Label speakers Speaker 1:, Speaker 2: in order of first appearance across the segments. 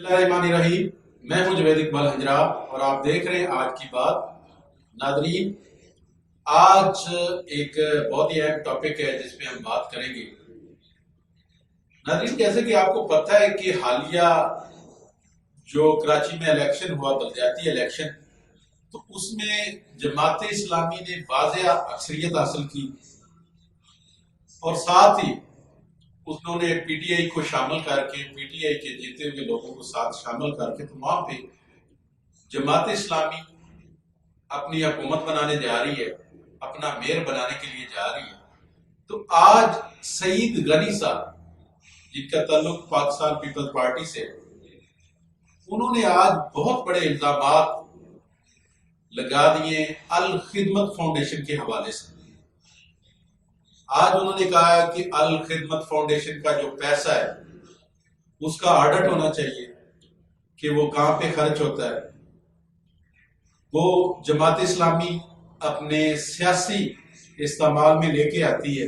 Speaker 1: بسم اللہ الرحمن الرحیم، میں ہوں جوید اقبال ہنجرا اور آپ دیکھ رہے ہیں آج کی بات۔ ناظرین، آج ایک بہت ہی اہم ٹاپک ہے جس پہ ہم بات کریں گے۔ ناظرین، جیسے کہ آپ کو پتہ ہے کہ حالیہ جو کراچی میں الیکشن ہوا، بلدیاتی الیکشن، تو اس میں جماعت اسلامی نے واضح اکثریت حاصل کی اور ساتھ ہی انہوں نے پی ٹی آئی کو شامل کر کے، پی ٹی آئی کے جیتے ہوئے لوگوں کو ساتھ شامل کر کے، تو وہاں پہ جماعت اسلامی اپنی حکومت بنانے جا رہی ہے، اپنا میئر بنانے کے لیے جا رہی ہے۔ تو آج سعید غنی صاحب، جن کا تعلق پاکستان پیپلز پارٹی سے، انہوں نے آج بہت بڑے الزامات لگا دیے الخدمت فاؤنڈیشن کے حوالے سے۔ آج انہوں نے کہا ہے کہ الخدمت فاؤنڈیشن کا جو پیسہ ہے اس کا آڈٹ ہونا چاہیے کہ وہ کہاں پہ خرچ ہوتا ہے۔ وہ جماعت اسلامی اپنے سیاسی استعمال میں لے کے آتی ہے،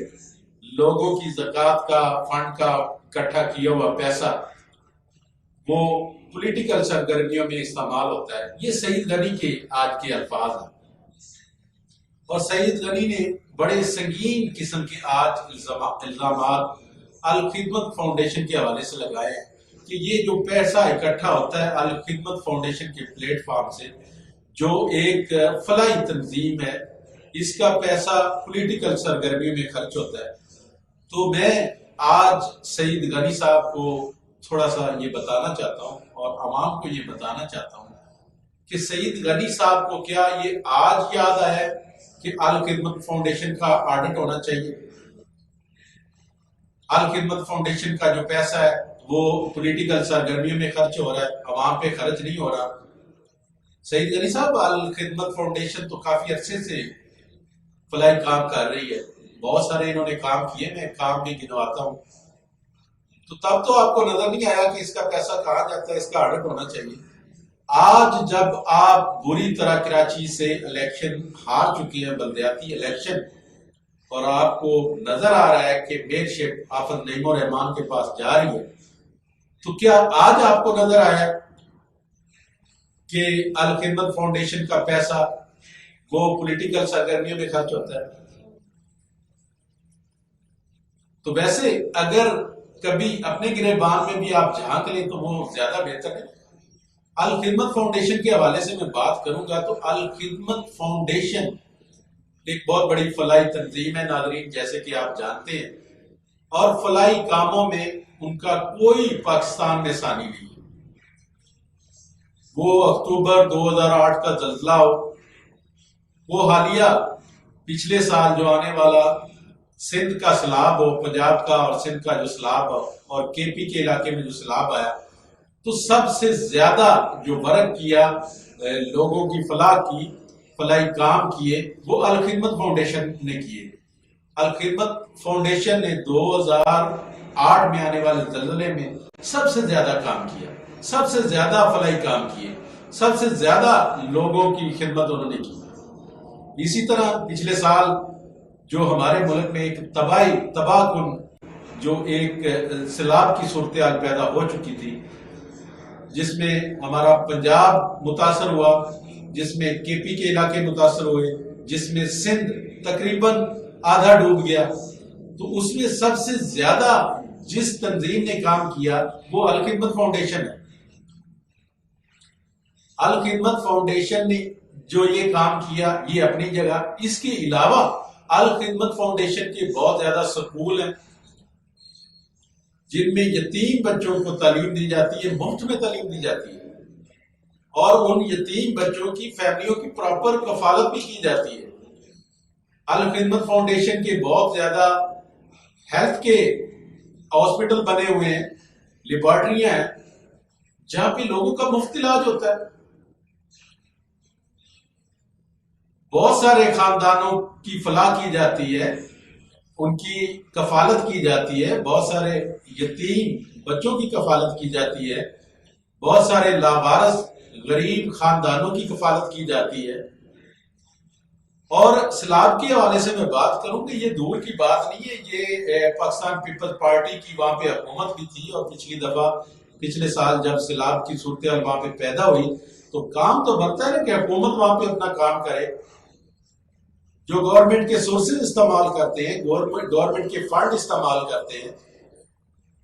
Speaker 1: لوگوں کی زکوٰۃ کا فنڈ کا اکٹھا کیا ہوا پیسہ وہ پولیٹیکل سرگرمیوں میں استعمال ہوتا ہے۔ یہ سعید غنی کے آج کے الفاظ ہیں، اور سعید غنی نے بڑے سنگین قسم کے آج الزامات الخدمت فاؤنڈیشن کے حوالے سے لگائے ہیں کہ یہ جو پیسہ اکٹھا ہوتا ہے الخدمت فاؤنڈیشن کے پلیٹ فارم سے، جو ایک فلاحی تنظیم ہے، اس کا پیسہ پولیٹیکل سرگرمیوں میں خرچ ہوتا ہے۔ تو میں آج سعید غنی صاحب کو تھوڑا سا یہ بتانا چاہتا ہوں اور عوام کو یہ بتانا چاہتا ہوں کہ سعید غنی صاحب کو کیا یہ آج یاد آیا کہ الخدمت فاؤنڈیشن کا آڈٹ ہونا چاہیے؟ الخدمت فاؤنڈیشن کا جو پیسہ ہے وہ پولیٹیکل سرگرمیوں میں خرچ ہو رہا ہے، عوام پہ خرچ نہیں ہو رہا۔ سعید غنی صاحب، الخدمت فاؤنڈیشن تو کافی عرصے سے فلاحی کام کر رہی ہے، بہت سارے انہوں نے کام کیے، میں کام بھی گنواتا ہوں۔ تو تب تو آپ کو نظر نہیں آیا کہ اس کا پیسہ کہاں جاتا ہے، اس کا آڈٹ ہونا چاہیے۔ آج جب آپ بری طرح کراچی سے الیکشن ہار چکی ہیں، بلدیاتی الیکشن، اور آپ کو نظر آ رہا ہے کہ میئرشپ آفت نعیم الرحمان کے پاس جا رہی ہے، تو کیا آج آپ کو نظر آیا کہ الخدمت فاؤنڈیشن کا پیسہ وہ پولیٹیکل سرگرمیوں میں خرچ ہوتا ہے؟ تو ویسے اگر کبھی اپنے گریبان میں بھی آپ جھانک لیں تو وہ زیادہ بہتر ہے۔ الخدمت فاؤنڈیشن کے حوالے سے میں بات کروں گا تو الخدمت فاؤنڈیشن ایک بہت بڑی فلاحی تنظیم ہے ناظرین، جیسے کہ آپ جانتے ہیں، اور فلاحی کاموں میں ان کا کوئی پاکستان میں ثانی نہیں ہے۔ وہ اکتوبر 2008 کا زلزلہ ہو، وہ حالیہ پچھلے سال جو آنے والا سندھ کا سیلاب ہو، پنجاب کا اور سندھ کا جو سیلاب ہو، اور کے پی کے علاقے میں جو سیلاب آیا، تو سب سے زیادہ جو ورک کیا، لوگوں کی فلاح کی، فلاحی کام کیے، وہ الخدمت فاؤنڈیشن نے کیے۔ الخدمت فاؤنڈیشن نے 2008 میں آنے والے زلزلے میں سب سے زیادہ کام کیا، سب سے زیادہ فلاحی کام کیے، سب سے زیادہ لوگوں کی خدمت انہوں نے کی۔ اسی طرح پچھلے سال جو ہمارے ملک میں ایک تباہ کن جو ایک سیلاب کی صورتحال پیدا ہو چکی تھی، جس میں ہمارا پنجاب متاثر ہوا، جس میں کے پی کے علاقے متاثر ہوئے، جس میں سندھ تقریباً آدھا ڈوب گیا، تو اس میں سب سے زیادہ جس تنظیم نے کام کیا وہ الخدمت فاؤنڈیشن ہے۔ الخدمت فاؤنڈیشن نے جو یہ کام کیا یہ اپنی جگہ، اس کے علاوہ الخدمت فاؤنڈیشن کے بہت زیادہ سکول ہیں جن میں یتیم بچوں کو تعلیم دی جاتی ہے، مفت میں تعلیم دی جاتی ہے، اور ان یتیم بچوں کی فیملیوں کی پراپر کفالت بھی کی جاتی ہے۔ الخدمت فاؤنڈیشن کے بہت زیادہ ہیلتھ کے ہاسپٹل بنے ہوئے ہیں، لیبارٹریاں ہیں جہاں پہ لوگوں کا مفت علاج ہوتا ہے۔ بہت سارے خاندانوں کی فلاح کی جاتی ہے، ان کی کفالت کی جاتی ہے، بہت سارے یتیم بچوں کی کفالت کی جاتی ہے، بہت سارے لاوارث غریب خاندانوں کی کفالت کی جاتی ہے۔ اور سیلاب کے حوالے سے میں بات کروں کہ یہ دور کی بات نہیں ہے، یہ پاکستان پیپلز پارٹی کی وہاں پہ حکومت بھی تھی، اور پچھلی دفعہ پچھلے سال جب سیلاب کی صورتحال وہاں پہ پیدا ہوئی تو کام تو بنتا ہے نا کہ حکومت وہاں پہ اپنا کام کرے. جو گورنمنٹ کے سورسز استعمال کرتے ہیں، گورنمنٹ کے فنڈ استعمال کرتے ہیں،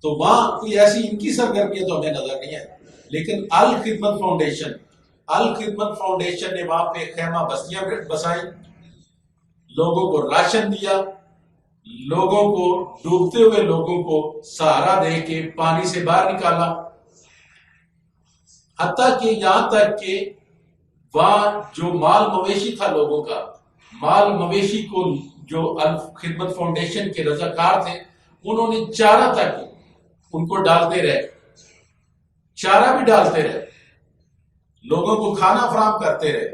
Speaker 1: تو وہاں کوئی ایسی ان کی سرگرمیاں تو ہمیں نظر نہیں ہے. لیکن الخدمت فاؤنڈیشن نے وہاں پہ خیمہ بستیاں بسائیں، لوگوں کو راشن دیا، لوگوں کو ڈوبتے ہوئے لوگوں کو سہارا دے کے پانی سے باہر نکالا. حتیٰ کہ یہاں تک کہ وہاں جو مال مویشی تھا لوگوں کا، مال مویشی کو جو الخدمت فاؤنڈیشن کے رضاکار تھے انہوں نے چارہ تک ان کو ڈالتے رہے، چارہ بھی ڈالتے رہے، لوگوں کو کھانا فراہم کرتے رہے،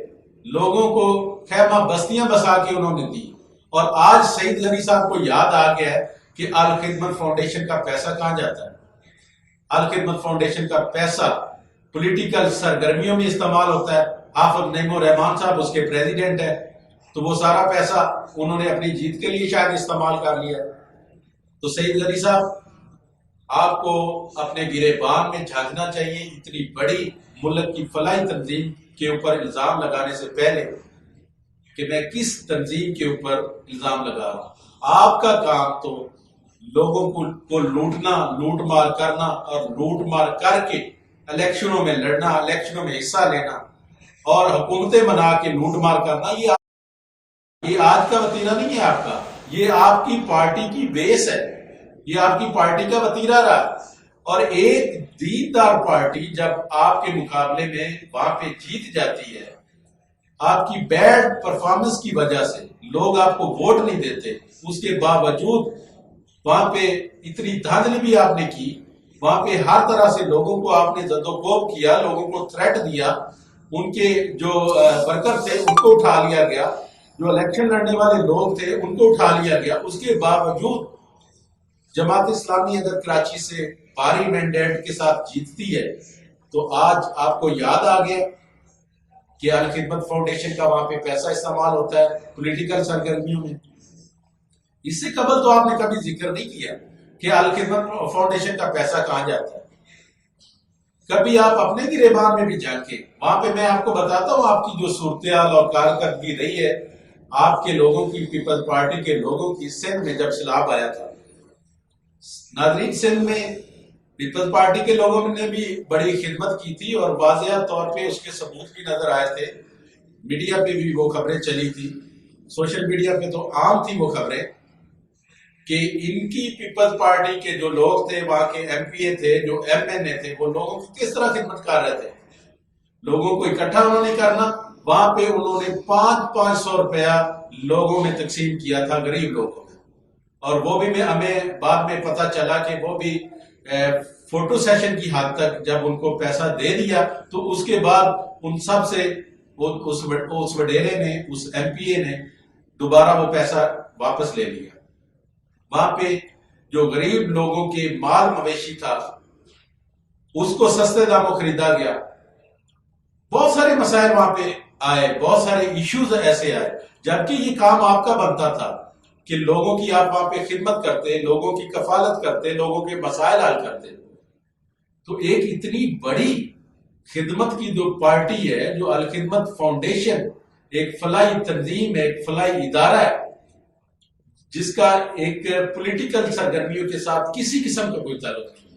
Speaker 1: لوگوں کو خیمہ بستیاں بسا کے انہوں نے دی. اور آج سعید غنی صاحب کو یاد آ گیا ہے کہ الخدمت فاؤنڈیشن کا پیسہ کہاں جاتا ہے. الخدمت فاؤنڈیشن کا پیسہ پولیٹیکل سرگرمیوں میں استعمال ہوتا ہے. حافظ نعیم الرحمان صاحب اس کے پریزیڈنٹ ہیں، تو وہ سارا پیسہ انہوں نے اپنی جیت کے لیے شاید استعمال کر لیا. تو سعید غنی صاحب آپ کو اپنے گریبان میں جھانکنا چاہیے اتنی بڑی ملک کی فلاحی تنظیم کے اوپر الزام لگانے سے پہلے کہ میں کس تنظیم کے اوپر الزام لگا رہا ہوں. آپ کا کام تو لوگوں کو لوٹنا، لوٹ مار کرنا اور لوٹ مار کر کے الیکشنوں میں لڑنا، الیکشنوں میں حصہ لینا اور حکومتیں بنا کے لوٹ مار کرنا. یہ آج کا وتیرہ نہیں ہے آپ کا، یہ آپ کی پارٹی کی بیس ہے، یہ آپ کی پارٹی کا وتیرہ رہا. اور ایک دیندار پارٹی جب آپ کے مقابلے میں وہاں پہ جیت جاتی ہے، آپ کی بیڈ پرفارمنس کی وجہ سے لوگ آپ کو ووٹ نہیں دیتے، اس کے باوجود وہاں پہ اتنی دھاندلی بھی آپ نے کی، وہاں پہ ہر طرح سے لوگوں کو آپ نے زد و کوب کیا، لوگوں کو تھریٹ دیا، ان کے جو ورکر تھے ان کو اٹھا لیا گیا، جو الیکشن لڑنے والے لوگ تھے ان کو اٹھا لیا گیا. اس کے باوجود جماعت اسلامی اگر کراچی سے بھاری مینڈیٹ کے ساتھ جیتتی ہے تو آج آپ کو یاد آ گیا کہ الخدمت فاؤنڈیشن کا وہاں پہ پیسہ استعمال ہوتا ہے پولیٹیکل سرگرمیوں میں. اس سے قبل تو آپ نے کبھی ذکر نہیں کیا کہ الخدمت فاؤنڈیشن کا پیسہ کہاں جاتا ہے. کبھی آپ اپنے گریبان میں بھی جھانکیں. وہاں پہ میں آپ کو بتاتا ہوں آپ کی جو صورتحال اور کارکردگی رہی ہے آپ کے لوگوں کی، پیپلز پارٹی کے لوگوں کی سندھ میں جب سیلاب آیا تھا. ناظرین، سندھ میں پیپلز پارٹی کے لوگوں نے بھی بڑی خدمت کی تھی اور واضح طور پہ اس کے ثبوت بھی نظر آئے تھے. میڈیا پہ بھی وہ خبریں چلی تھی، سوشل میڈیا پہ تو عام تھی وہ خبریں کہ ان کی پیپلز پارٹی کے جو لوگ تھے، وہاں کے ایم پی اے تھے، جو ایم این اے تھے، وہ لوگوں کی کس طرح خدمت کر رہے تھے. لوگوں کو اکٹھا انہوں نے کرنا، وہاں پہ انہوں نے 500 روپیہ لوگوں میں تقسیم کیا تھا، غریب لوگوں میں. اور وہ بھی ہمیں بعد میں پتا چلا کہ وہ بھی فوٹو سیشن کی حد تک جب ان کو پیسہ دے دیا تو اس کے بعد ان سب سے اس وڈیرے نے، اس ایم پی اے نے دوبارہ وہ پیسہ واپس لے لیا. وہاں پہ جو غریب لوگوں کے مال مویشی تھا اس کو سستے داموں خریدا گیا. بہت سارے مسائل وہاں پہ آئے، بہت سارے ایشوز ایسے آئے، جبکہ یہ کام آپ کا بنتا تھا کہ لوگوں کی آپ وہاں پہ خدمت کرتے، لوگوں کی کفالت کرتے، لوگوں کے مسائل حل کرتے. تو ایک اتنی بڑی خدمت کی جو پارٹی ہے، جو الخدمت فاؤنڈیشن ایک فلاحی تنظیم ہے، ایک فلاحی ادارہ ہے جس کا ایک پولیٹیکل سرگرمیوں کے ساتھ کسی قسم کا کوئی تعلق نہیں،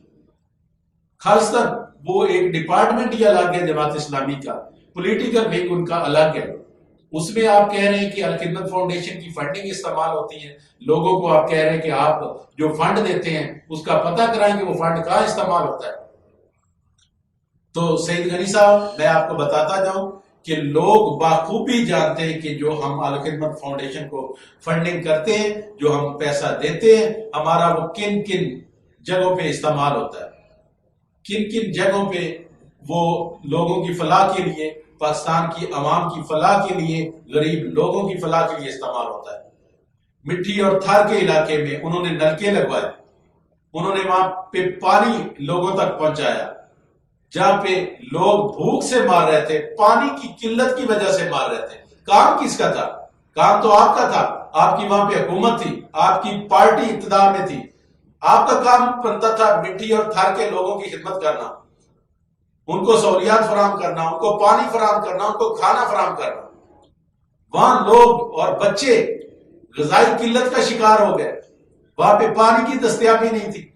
Speaker 1: خاص کر وہ ایک ڈپارٹمنٹ ہی الگ ہے جماعت اسلامی کا، پولیٹیکل ونگ ان کا الگ ہے. اس میں آپ کہہ رہے ہیں کہ الخدمت فاؤنڈیشن کی فنڈنگ استعمال ہوتی ہے، لوگوں کو آپ کہہ رہے ہیں کہ آپ جو فنڈ دیتے ہیں اس کا پتہ کرائیں کہ وہ فنڈ کہاں استعمال ہوتا ہے. تو سعید غنی صاحب، میں آپ کو بتاتا جاؤں کہ لوگ بخوبی جانتے ہیں کہ جو ہم الخدمت فاؤنڈیشن کو فنڈنگ کرتے ہیں، جو ہم پیسہ دیتے ہیں، ہمارا وہ کن کن جگہوں پہ استعمال ہوتا ہے، کن کن جگہوں پہ وہ لوگوں کی فلاح کے لیے، پاکستان کی عوام کی فلاح کے لیے، غریب لوگوں کی فلاح کے لیے استعمال ہوتا ہے. مٹھی اور تھار کے علاقے میں انہوں نے نلکے لگوائے، انہوں نے وہاں پہ پانی لوگوں تک پہنچایا. جہاں پہ لوگ بھوک سے مار رہے تھے، پانی کی قلت کی وجہ سے مار رہے تھے، کام کس کا تھا؟ کام تو آپ کا تھا. آپ کی وہاں پہ حکومت تھی، آپ کی پارٹی اقتدار میں تھی، آپ کا کام بنتا تھا مٹی اور تھار کے لوگوں کی خدمت کرنا. ان کو سہولیات فراہم کرنا، ان کو پانی فراہم کرنا، ان کو کھانا فراہم کرنا. وہاں لوگ اور بچے غذائی قلت کا شکار ہو گئے، وہاں پہ پانی کی دستیابی نہیں تھی.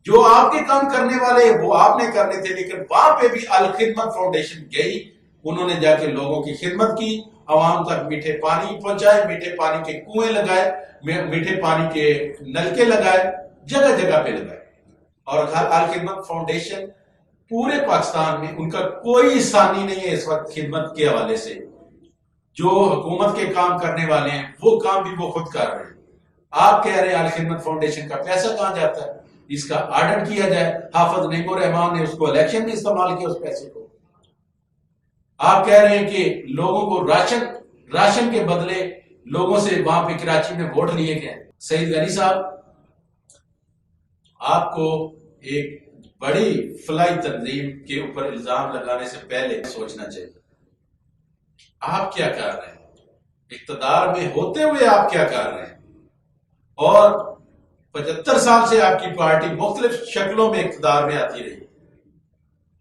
Speaker 1: جو آپ کے کام کرنے والے وہ آپ نے کرنے تھے، لیکن وہاں پہ بھی الخدمت فاؤنڈیشن گئی، انہوں نے جا کے لوگوں کی خدمت کی، عوام تک میٹھے پانی پہنچائے، میٹھے پانی کے کنویں لگائے، میٹھے پانی کے نلکے لگائے، جگہ جگہ پہ لگائے. اور الخدمت فاؤنڈیشن پورے پاکستان میں ان کا کوئی ثانی نہیں ہے اس وقت خدمت کے حوالے سے. جو حکومت کے کام کرنے والے ہیں وہ کام بھی وہ خود کر رہے ہیں. آپ کہہ رہے ہیں الخدمت فاؤنڈیشن کا پیسہ کہاں جاتا ہے؟ اس کا آڈٹ کیا جائے. حافظ نعیم الرحمان نے اس کو الیکشن میں استعمال کیا اس پیسے کو. آپ کہہ رہے ہیں کہ لوگوں کو راشن کے بدلے لوگوں سے وہاں پہ کراچی میں ووٹ لیے گئے. سعید غنی صاحب، آپ کو ایک بڑی فلاحی تنظیم کے اوپر الزام لگانے سے پہلے سوچنا چاہیے آپ کیا کر رہے ہیں، اقتدار میں ہوتے ہوئے آپ کیا کر رہے ہیں. اور 75 سال سے آپ کی پارٹی مختلف شکلوں میں اقتدار میں آتی رہی،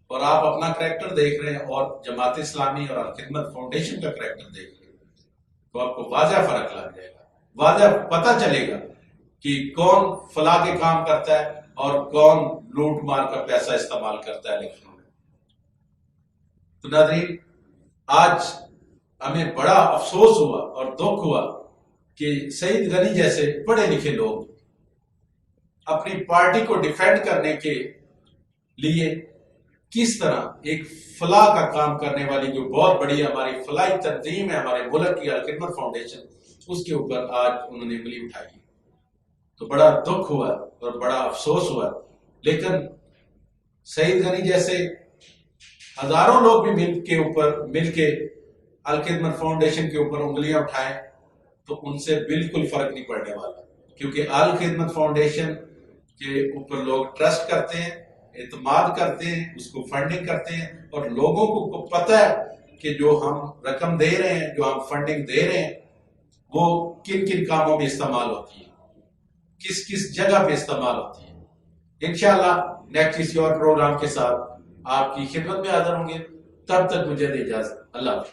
Speaker 1: اور آپ اپنا کریکٹر دیکھ رہے ہیں اور جماعت اسلامی اور الخدمت فاؤنڈیشن کا کریکٹر دیکھ رہے ہیں، تو آپ کو واضح فرق لگ جائے گا، واضح پتہ چلے گا کہ کون فلاح کے کام کرتا ہے اور کون لوٹ مار کا پیسہ استعمال کرتا ہے الیکشنوں میں. تو ناظرین، آج ہمیں بڑا افسوس ہوا اور دکھ ہوا کہ سعید غنی جیسے پڑھے لکھے لوگ اپنی پارٹی کو ڈیفینڈ کرنے کے لیے کس طرح ایک فلاح کا کام کرنے والی جو بہت بڑی ہماری فلاحی تنظیم ہے ہمارے ملک کی الخدمت فاؤنڈیشن، اس کے اوپر آج انہوں نے انگلی اٹھائی. تو بڑا دکھ ہوا اور بڑا افسوس ہوا. لیکن سعید غنی جیسے ہزاروں لوگ بھی مل کے الخدمت فاؤنڈیشن کے اوپر انگلیاں اٹھائیں تو ان سے بالکل فرق نہیں پڑنے والا، کیونکہ الخدمت فاؤنڈیشن کے اوپر لوگ ٹرسٹ کرتے ہیں، اعتماد کرتے ہیں، اس کو فنڈنگ کرتے ہیں، اور لوگوں کو پتہ ہے کہ جو ہم رقم دے رہے ہیں، جو ہم فنڈنگ دے رہے ہیں، وہ کن کن کاموں میں استعمال ہوتی ہے، کس کس جگہ پہ استعمال ہوتی ہے. انشاءاللہ نیکسٹ کسی اور پروگرام کے ساتھ آپ کی خدمت میں حاضر ہوں گے. تب تک مجھے دے اجازت. اللہ حافظ.